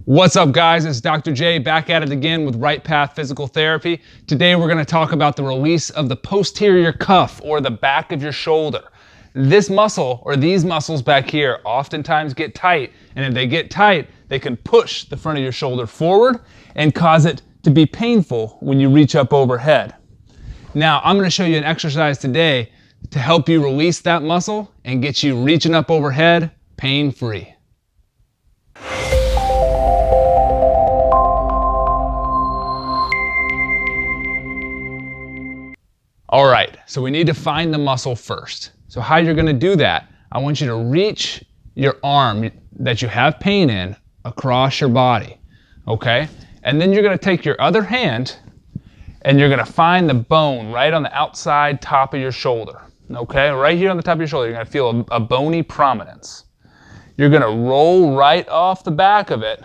What's up, guys? It's Dr. J back at it again with Right Path Physical Therapy. Today we're going to talk about the release of the posterior cuff, or the back of your shoulder. This muscle, or these muscles back here, oftentimes get tight, and if they get tight, they can push the front of your shoulder forward and cause it to be painful when you reach up overhead. Now, I'm going to show you an exercise today to help you release that muscle and get you reaching up overhead pain-free. All right, so we need to find the muscle first. So how you're gonna do that, I want you to reach your arm that you have pain in across your body, okay? And then you're gonna take your other hand and you're gonna find the bone right on the outside top of your shoulder, okay? Right here on the top of your shoulder, you're gonna feel a bony prominence. You're gonna roll right off the back of it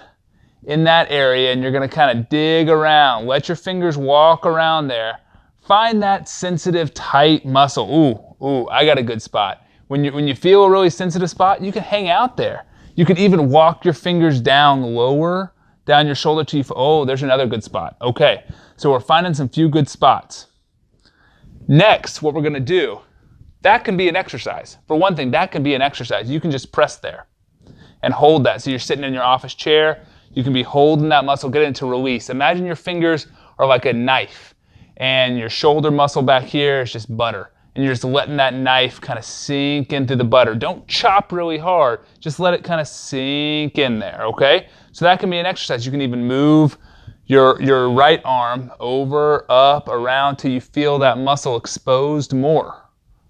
in that area, and you're gonna kind of dig around. Let your fingers walk around there. Find that sensitive, tight muscle. Ooh, I got a good spot. When you feel a really sensitive spot, you can hang out there. You can even walk your fingers down lower, down your shoulder till you feel, oh, there's another good spot. Okay, so we're finding some few good spots. Next, what we're gonna do, that can be an exercise. For one thing, that can be an exercise. You can just press there and hold that. So you're sitting in your office chair, you can be holding that muscle, get it into release. Imagine your fingers are like a knife, and your shoulder muscle back here is just butter. And you're just letting that knife kind of sink into the butter. Don't chop really hard, just let it kind of sink in there, okay? So that can be an exercise. You can even move your right arm over, up, around till you feel that muscle exposed more,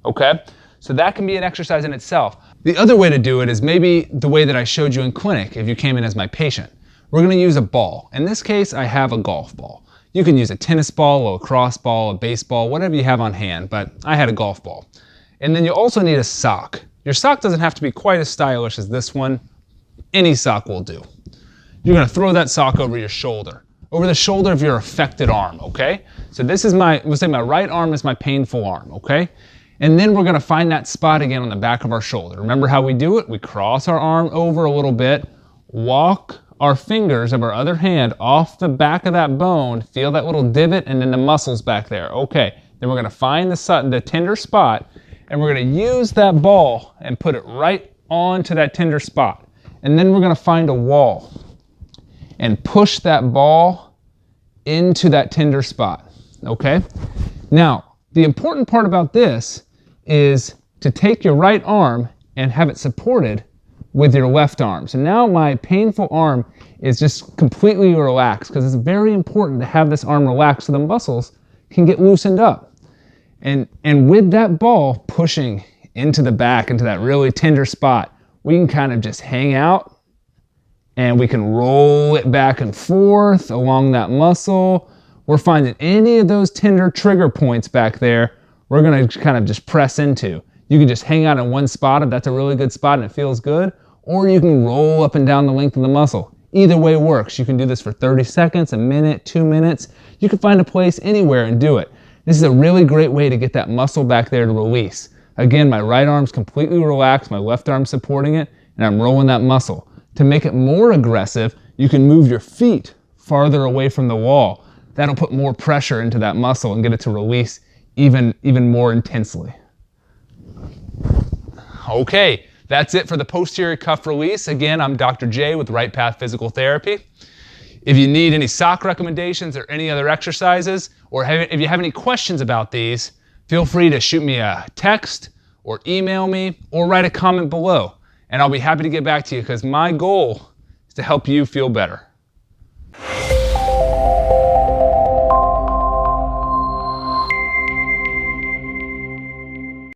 okay? So that can be an exercise in itself. The other way to do it is maybe the way that I showed you in clinic if you came in as my patient. We're gonna use a ball. In this case, I have a golf ball. You can use a tennis ball, a lacrosse ball, a baseball, whatever you have on hand, but I had a golf ball. And then you also need a sock. Your sock doesn't have to be quite as stylish as this one. Any sock will do. You're gonna throw that sock over your shoulder, over the shoulder of your affected arm, okay? So this is we'll say my right arm is my painful arm, okay? And then we're gonna find that spot again on the back of our shoulder. Remember how we do it? We cross our arm over a little bit, walk our fingers of our other hand off the back of that bone, feel that little divot, and then the muscles back there. Okay, then we're gonna find the tender spot, and we're gonna use that ball and put it right onto that tender spot. And then we're gonna find a wall and push that ball into that tender spot, okay? Now, the important part about this is to take your right arm and have it supported with your left arm. So now my painful arm is just completely relaxed, because it's very important to have this arm relaxed so the muscles can get loosened up. And with that ball pushing into the back, into that really tender spot, we can kind of just hang out and we can roll it back and forth along that muscle. We're finding any of those tender trigger points back there, we're gonna kind of just press into. You can just hang out in one spot if that's a really good spot and it feels good, or you can roll up and down the length of the muscle. Either way works. You can do this for 30 seconds, a minute, 2 minutes. You can find a place anywhere and do it. This is a really great way to get that muscle back there to release. Again, my right arm's completely relaxed, my left arm's supporting it, and I'm rolling that muscle. To make it more aggressive, you can move your feet farther away from the wall. That'll put more pressure into that muscle and get it to release even more intensely. Okay, that's it for the posterior cuff release. Again, I'm Dr. J with Right Path Physical Therapy. If you need any sock recommendations or any other exercises, or if you have any questions about these, feel free to shoot me a text or email me or write a comment below, and I'll be happy to get back to you, because my goal is to help you feel better.